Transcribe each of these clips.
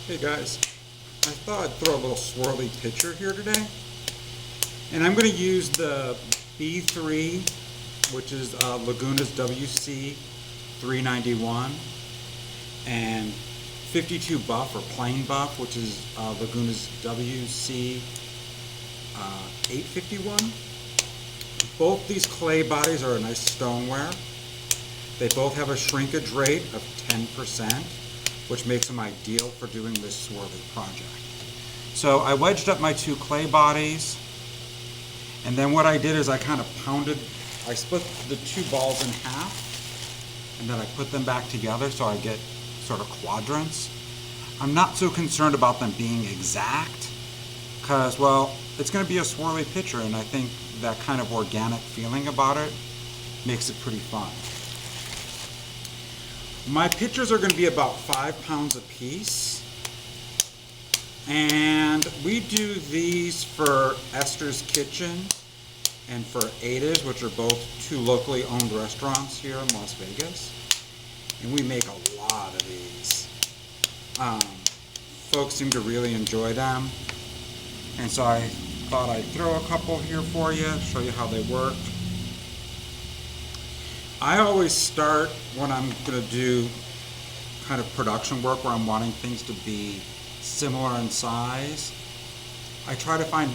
Hey guys, I thought I'd throw a little swirly picture here today. And I'm going to use the B3, which is Laguna's WC 391, and 52 buff or plain buff, which is Laguna's WC 851. Both these clay bodies are a nice stoneware. They both have a shrinkage rate of 10%, which makes them ideal for doing this swirly project. So I wedged up my two clay bodies, and then what I did is I kind of I split the two balls in half, and then I put them back together so I get sort of quadrants. I'm not so concerned about them being exact, because, well, it's going to be a swirly picture, and I think that kind of organic feeling about it makes it pretty fun. My pictures are going to be about 5 pounds a piece, and we do these for Esther's Kitchen and for Ada's, which are both two locally owned restaurants here in Las Vegas, and we make a lot of these. Folks seem to really enjoy them, and so I thought I'd throw a couple here for you, show you how they work. I always start when I'm going to do kind of production work where I'm wanting things to be similar in size. I try to find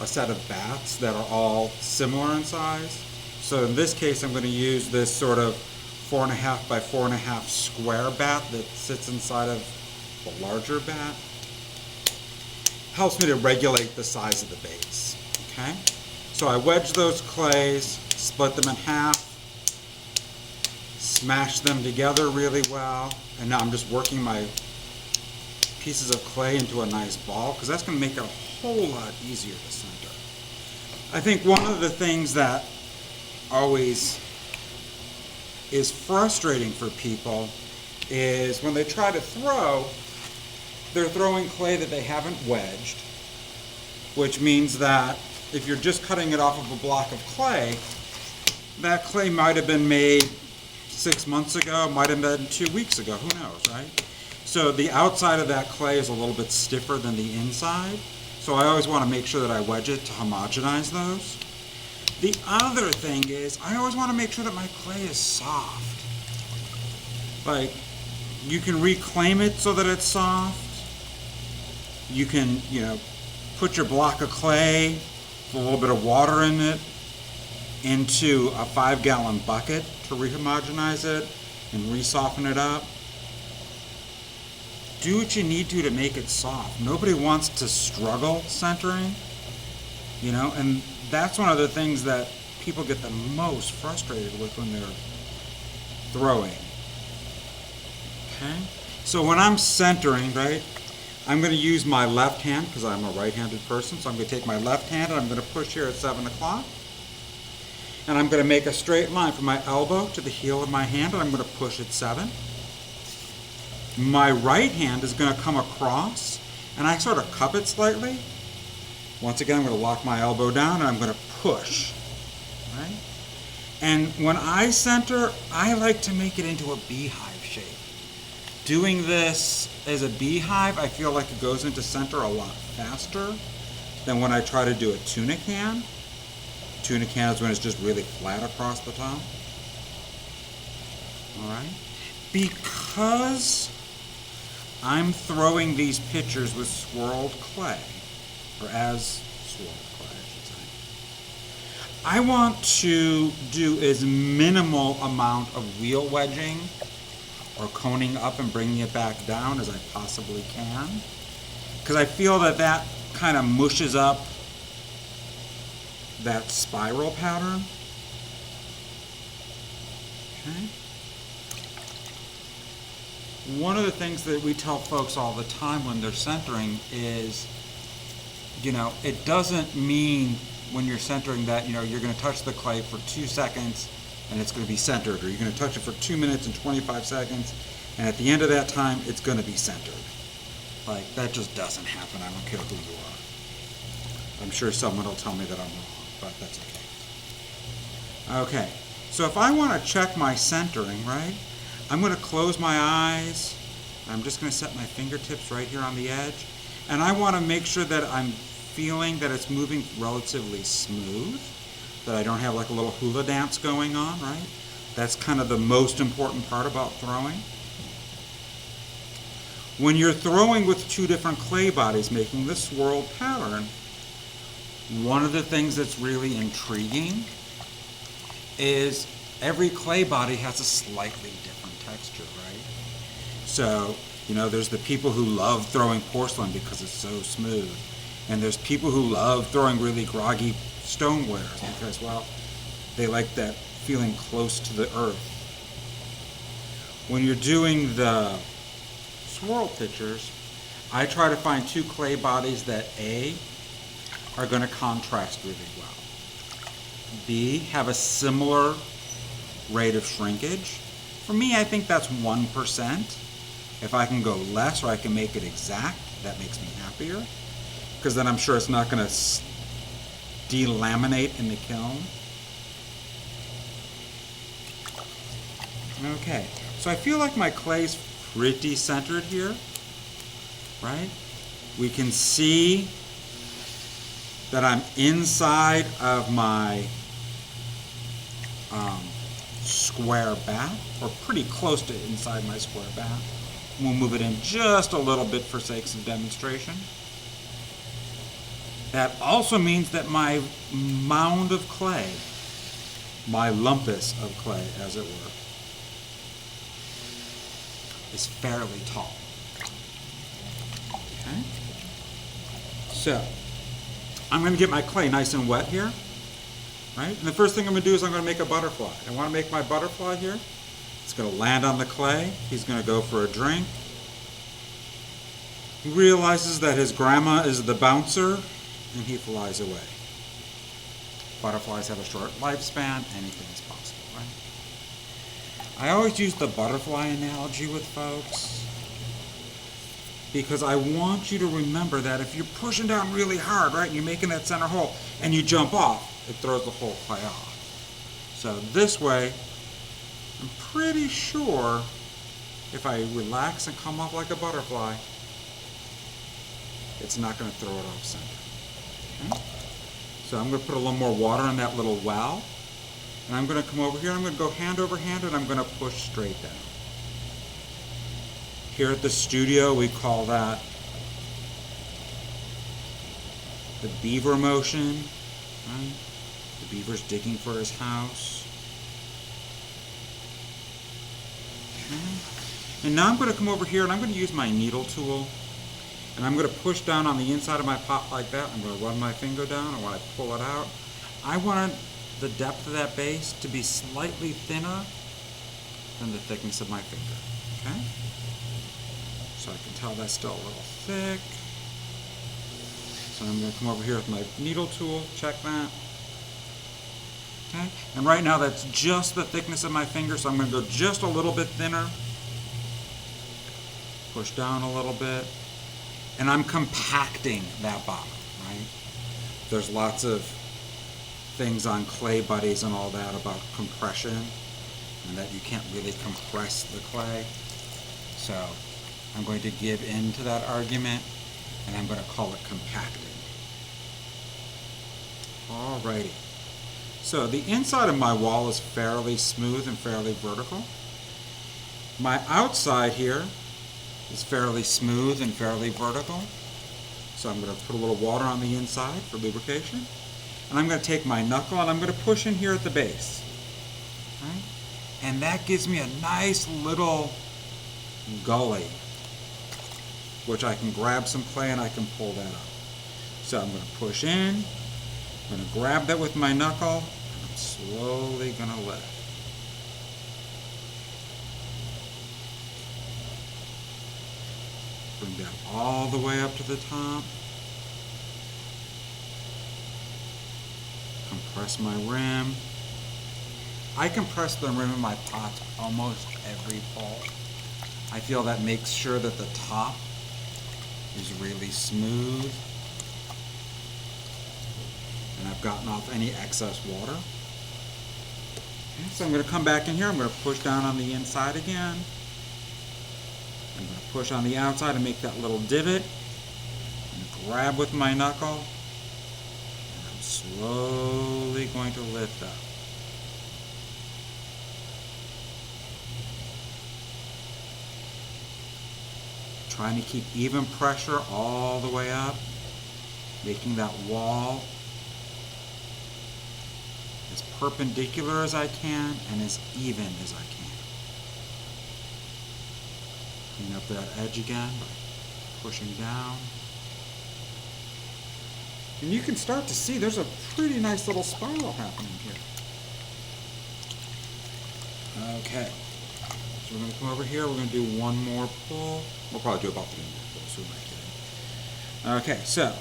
a set of bats that are all similar in size. So in this case, I'm going to use this sort of 4.5 by 4.5 square bat that sits inside of the larger bat. Helps me to regulate the size of the base. Okay? So I wedge those clays, split them in half, smash them together really well, and now I'm just working my pieces of clay into a nice ball, because that's going to make it a whole lot easier to center. I think one of the things that always is frustrating for people is when they try to throw, they're throwing clay that they haven't wedged, which means that if you're just cutting it off of a block of clay, that clay might have been made 6 months ago, might have been 2 weeks ago, who knows, right? So the outside of that clay is a little bit stiffer than the inside, so I always want to make sure that I wedge it to homogenize those. The other thing is, I always want to make sure that my clay is soft. Like, you can reclaim it so that it's soft. You can, put your block of clay with a little bit of water in it into a 5-gallon bucket to rehomogenize it and re-soften it up. Do what you need to make it soft. Nobody wants to struggle centering, and that's one of the things that people get the most frustrated with when they're throwing. Okay? So when I'm centering, right, I'm going to use my left hand because I'm a right-handed person, so I'm going to take my left hand and I'm going to push here at 7 o'clock. And I'm going to make a straight line from my elbow to the heel of my hand, and I'm going to push at 7. My right hand is going to come across, and I sort of cup it slightly. Once again, I'm going to lock my elbow down, and I'm going to push. Right? And when I center, I like to make it into a beehive shape. Doing this as a beehive, I feel like it goes into center a lot faster than when I try to do a tuna can. Tuna can is when it's just really flat across the top. Alright? Because I'm throwing these pictures with swirled clay, or as swirled clay, I should say, I want to do as minimal amount of wheel wedging or coning up and bringing it back down as I possibly can, because I feel that that kind of mushes up that spiral pattern. Okay. One of the things that we tell folks all the time when they're centering is, it doesn't mean when you're centering that, you're going to touch the clay for 2 seconds and it's going to be centered, or you're going to touch it for 2 minutes and 25 seconds, and at the end of that time, it's going to be centered. Like, that just doesn't happen. I don't care who you are. I'm sure someone will tell me that I'm wrong, but that's okay. Okay, so if I want to check my centering, right, I'm going to close my eyes I'm just going to set my fingertips right here on the edge. And I want to make sure that I'm feeling that it's moving relatively smooth, that I don't have like a little hula dance going on, right? That's kind of the most important part about throwing. When you're throwing with two different clay bodies making the swirled pattern, one of the things that's really intriguing is every clay body has a slightly different texture, right? So, you know, there's the people who love throwing porcelain because it's so smooth. And there's people who love throwing really groggy stonewares because, well, they like that feeling close to the earth. When you're doing the swirl pictures, I try to find two clay bodies that A, are going to contrast really well. B, have a similar rate of shrinkage. For me, I think that's 1%. If I can go less or I can make it exact, that makes me happier. Because then I'm sure it's not going to delaminate in the kiln. Okay, so I feel like my clay's pretty centered here, right? We can see that I'm inside of my square bath, or pretty close to inside my square bath. We'll move it in just a little bit for sakes of demonstration. That also means that my mound of clay, my lumpus of clay, as it were, is fairly tall. Okay? So, I'm going to get my clay nice and wet here, right? And the first thing I'm going to do is I'm going to make a butterfly. I want to make my butterfly here. It's going to land on the clay. He's going to go for a drink. He realizes that his grandma is the bouncer, and he flies away. Butterflies have a short lifespan. Anything is possible, right? I always use the butterfly analogy with folks because I want you to remember that if you're pushing down really hard, right, and you're making that center hole, and you jump off, it throws the whole clay off. So this way, I'm pretty sure if I relax and come off like a butterfly, it's not going to throw it off center. Okay? So I'm going to put a little more water in that little well, and I'm going to come over here, I'm going to go hand over hand, and I'm going to push straight down. Here at the studio, we call that the beaver motion, right? The beaver's digging for his house. Okay. And now I'm going to come over here and I'm going to use my needle tool, and I'm going to push down on the inside of my pot like that. I'm going to run my finger down, and when I pull it out, I want the depth of that base to be slightly thinner than the thickness of my finger. Okay? So I can tell that's still a little thick. So I'm going to come over here with my needle tool, check that. Okay, and right now that's just the thickness of my finger, so I'm going to go just a little bit thinner. Push down a little bit. And I'm compacting that bottom, right? There's lots of things on clay buddies and all that about compression, and that you can't really compress the clay. So I'm going to give in to that argument, and I'm going to call it compacting. Alrighty. So the inside of my wall is fairly smooth and fairly vertical. My outside here is fairly smooth and fairly vertical. So I'm going to put a little water on the inside for lubrication. And I'm going to take my knuckle and I'm going to push in here at the base. Right? And that gives me a nice little gully, which I can grab some clay and I can pull that up. So I'm going to push in, I'm going to grab that with my knuckle, and I'm slowly going to lift. Bring that all the way up to the top. Compress my rim. I compress the rim of my pots almost every pull. I feel that makes sure that the top is really smooth, and I've gotten off any excess water. Okay, so I'm going to come back in here, I'm going to push down on the inside again, I'm going to push on the outside and make that little divot. And grab with my knuckle. And I'm slowly going to lift up. Trying to keep even pressure all the way up, making that wall as perpendicular as I can and as even as I can. Clean up that edge again by pushing down. And you can start to see there's a pretty nice little spiral happening here. Okay. So we're going to come over here, we're going to do one more pull. We'll probably do about 3 more pulls, who am I kidding? Okay, so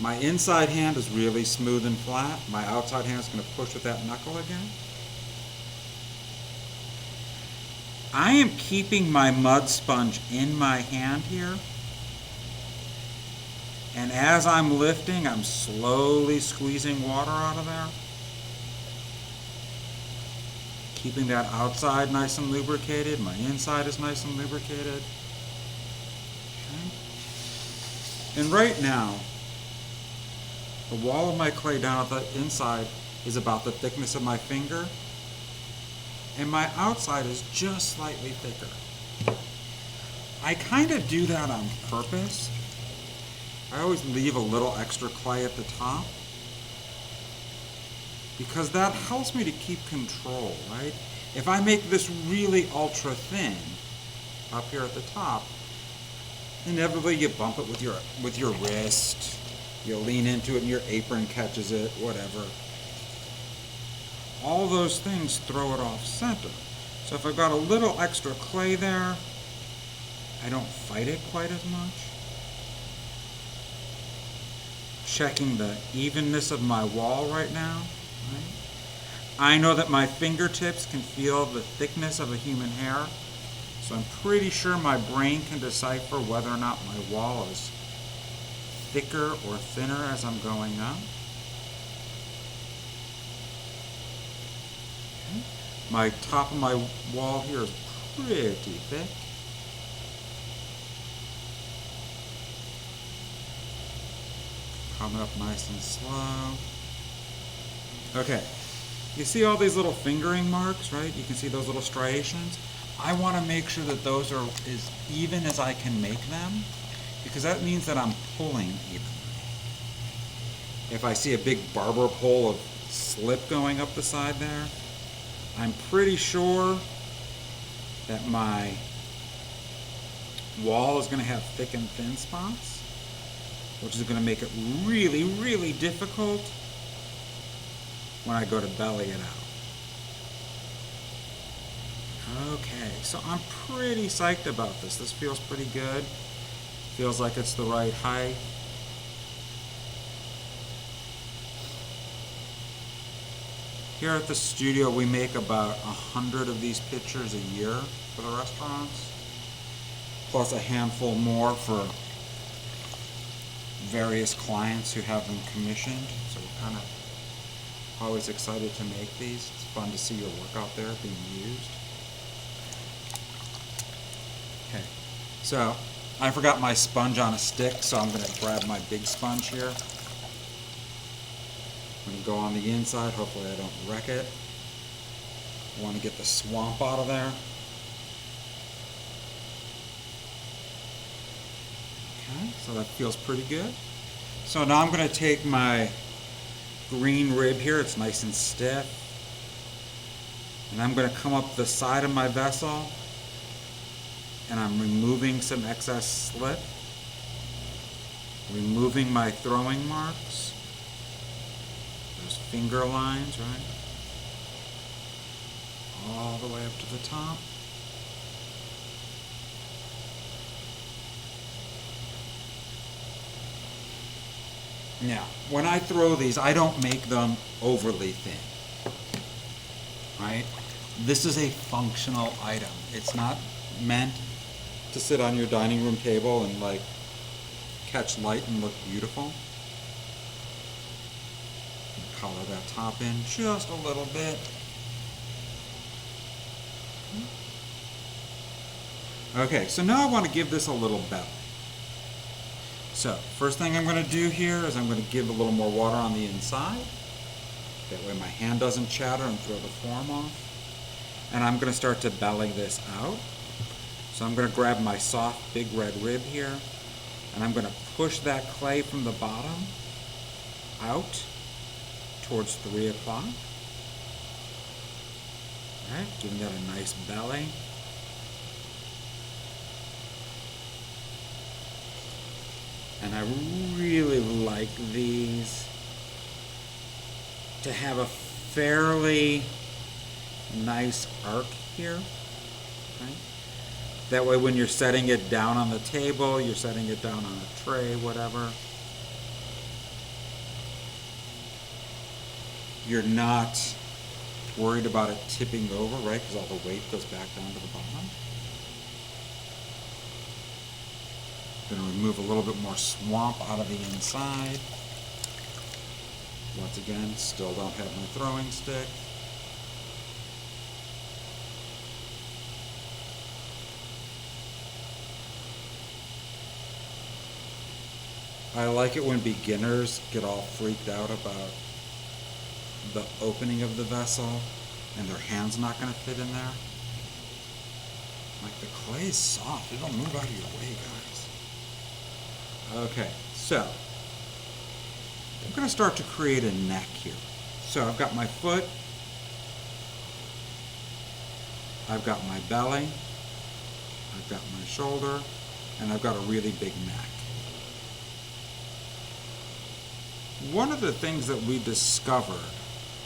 my inside hand is really smooth and flat. My outside hand is going to push with that knuckle again. I am keeping my mud sponge in my hand here. And as I'm lifting, I'm slowly squeezing water out of there. Keeping that outside nice and lubricated. My inside is nice and lubricated. Okay. And right now, the wall of my clay down at the inside is about the thickness of my finger. And my outside is just slightly thicker. I kind of do that on purpose. I always leave a little extra clay at the top, because that helps me to keep control, right? If I make this really ultra thin up here at the top, inevitably you bump it with your wrist, you lean into it and your apron catches it, whatever. All those things throw it off center. So if I've got a little extra clay there, I don't fight it quite as much. Checking the evenness of my wall right now. Right? I know that my fingertips can feel the thickness of a human hair, so I'm pretty sure my brain can decipher whether or not my wall is thicker or thinner as I'm going up. Okay. My top of my wall here is pretty thick. Coming up nice and slow. Okay, you see all these little fingering marks, right? You can see those little striations. I want to make sure that those are as even as I can make them, because that means that I'm pulling evenly. If I see a big barber pole of slip going up the side there, I'm pretty sure that my wall is going to have thick and thin spots, which is going to make it really, really difficult when I go to belly it out. Okay, so I'm pretty psyched about this. This feels pretty good. Feels like it's the right height. Here at the studio, we make about 100 of these pictures a year for the restaurants, plus a handful more for various clients who have them commissioned. So we're kind of always excited to make these. It's fun to see your work out there being used. Okay, so I forgot my sponge on a stick, so I'm going to grab my big sponge here. I'm going to go on the inside. Hopefully I don't wreck it. I want to get the swamp out of there. Okay, so that feels pretty good. So now I'm going to take my green rib here, it's nice and stiff, and I'm going to come up the side of my vessel and I'm removing some excess slip, removing my throwing marks, those finger lines, right, all the way up to the top. Now, when I throw these, I don't make them overly thin, right? This is a functional item. It's not meant to sit on your dining room table and like catch light and look beautiful. Color that top in just a little bit. Okay, so now I want to give this a little belly. So, first thing I'm going to do here is I'm going to give a little more water on the inside. That way my hand doesn't chatter and throw the form off. And I'm going to start to belly this out. So I'm going to grab my soft big red rib here, and I'm going to push that clay from the bottom out towards 3 o'clock. Alright, giving that a nice belly. And I really like these to have a fairly nice arc here. Right? That way when you're setting it down on the table, you're setting it down on a tray, whatever, you're not worried about it tipping over, right? Because all the weight goes back down to the bottom. Going to remove a little bit more swamp out of the inside. Once again, still don't have my throwing stick. I like it when beginners get all freaked out about the opening of the vessel and their hand's not going to fit in there. Like, the clay is soft, it'll move out of your way, guys. Okay, so I'm going to start to create a neck here. So I've got my foot, I've got my belly, I've got my shoulder, and I've got a really big neck. One of the things that we discovered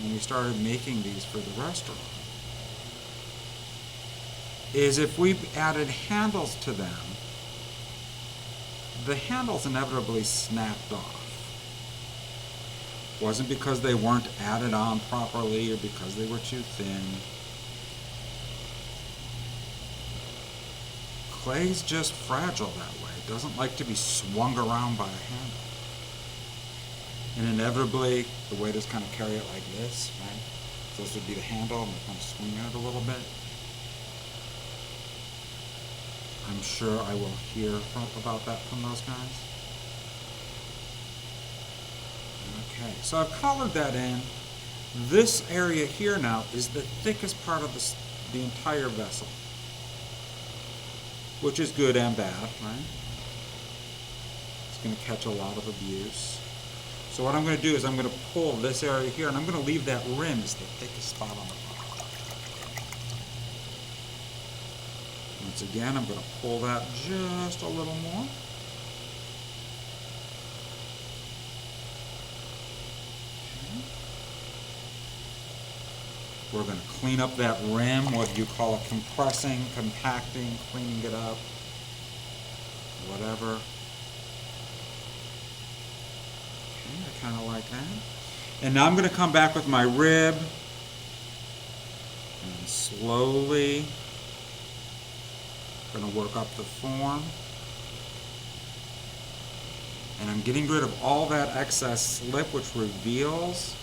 when we started making these for the restaurant is if we added handles to them, the handles inevitably snapped off. It wasn't because they weren't added on properly or because they were too thin. Clay's just fragile that way. It doesn't like to be swung around by a handle. And inevitably, the weight is kind of carry it like this, right? So this would be the handle, and we're kind of swinging it a little bit. I'm sure I will hear about that from those guys. Okay, so I've colored that in. This area here now is the thickest part of the entire vessel, which is good and bad, right? It's going to catch a lot of abuse. So what I'm going to do is I'm going to pull this area here, and I'm going to leave that rim as the thickest spot on the bottom. Once again, I'm going to pull that just a little more. Okay. We're going to clean up that rim, whether you call it compressing, compacting, cleaning it up, whatever. I kind of like that. And now I'm going to come back with my rib and slowly going to work up the form. And I'm getting rid of all that excess slip, which reveals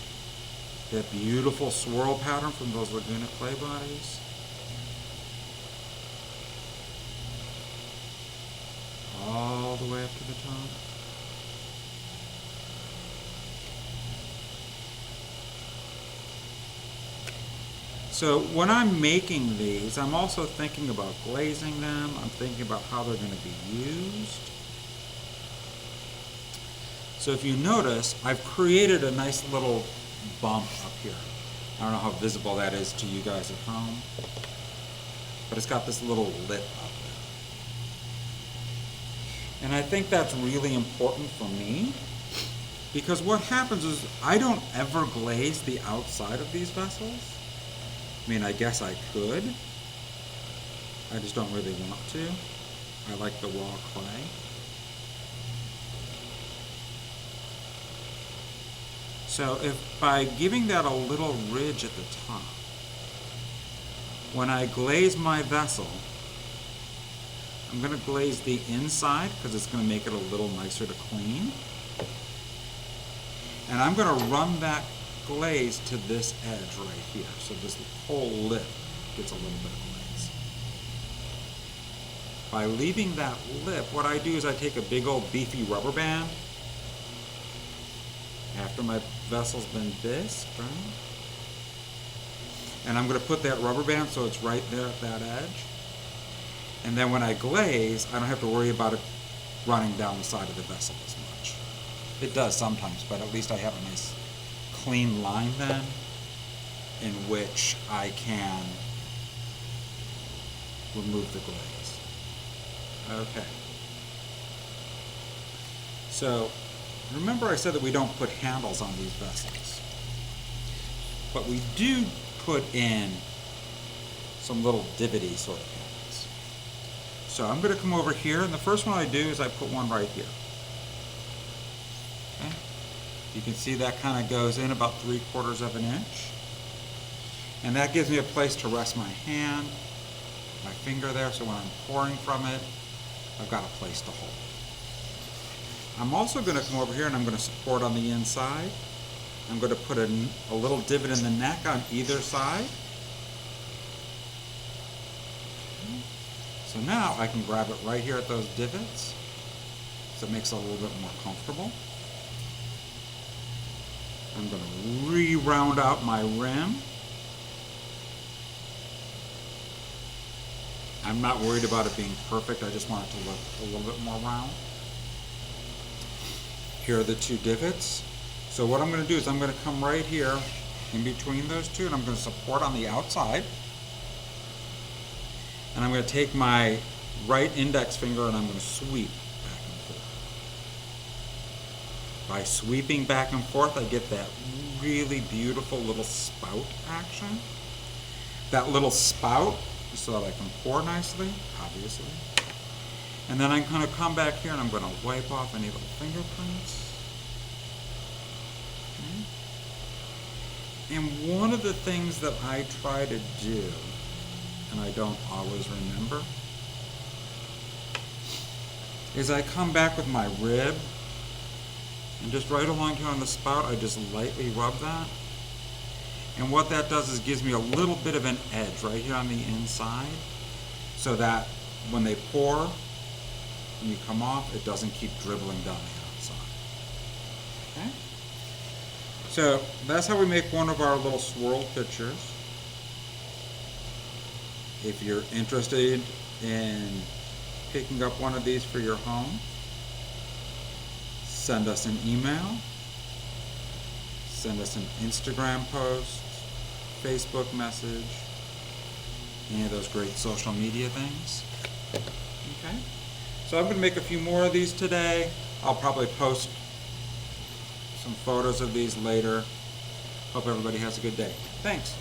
that beautiful swirl pattern from those Laguna clay bodies. All the way up to the top. So when I'm making these, I'm also thinking about glazing them. I'm thinking about how they're going to be used. So if you notice, I've created a nice little bump up here. I don't know how visible that is to you guys at home, but it's got this little lip up there. And I think that's really important for me, because what happens is I don't ever glaze the outside of these vessels. I mean, I guess I could. I just don't really want to. I like the raw clay. So if by giving that a little ridge at the top, when I glaze my vessel, I'm going to glaze the inside because it's going to make it a little nicer to clean. And I'm going to run that glaze to this edge right here. So this whole lip gets a little bit of glaze. by leaving that lip, what I do is I take a big old beefy rubber band after my vessel's been bisqued, right? And I'm going to put that rubber band so it's right there at that edge. And then when I glaze, I don't have to worry about it running down the side of the vessel as much. It does sometimes, but at least I have a nice clean line then in which I can remove the glaze. Okay. So remember I said that we don't put handles on these vessels, but we do put in some little divotty sort of handles. So I'm going to come over here, and the first one I do is I put one right here. Okay. You can see that kind of goes in about 3/4 of an inch. And that gives me a place to rest my hand, my finger there, so when I'm pouring from it, I've got a place to hold. I'm also going to come over here and I'm going to support on the inside. I'm going to put a little divot in the neck on either side. So now I can grab it right here at those divots, so it makes it a little bit more comfortable. I'm going to re-round out my rim. I'm not worried about it being perfect, I just want it to look a little bit more round. Here are the two divots. So what I'm going to do is I'm going to come right here in between those two, and I'm going to support on the outside. And I'm going to take my right index finger and I'm going to sweep back and forth. By sweeping back and forth, I get that really beautiful little spout action. That little spout, so that I can pour nicely, obviously. And then I'm going to come back here and I'm going to wipe off any little fingerprints. Okay. And one of the things that I try to do, and I don't always remember, is I come back with my rib and just right along here on the spout, I just lightly rub that. And what that does is gives me a little bit of an edge right here on the inside, so that when they pour, when you come off, it doesn't keep dribbling down the outside. Okay? So that's how we make one of our little swirl pitchers. If you're interested in picking up one of these for your home, send us an email, send us an Instagram post, Facebook message, any of those great social media things. Okay? So I'm going to make a few more of these today. I'll probably post some photos of these later. Hope everybody has a good day. Thanks.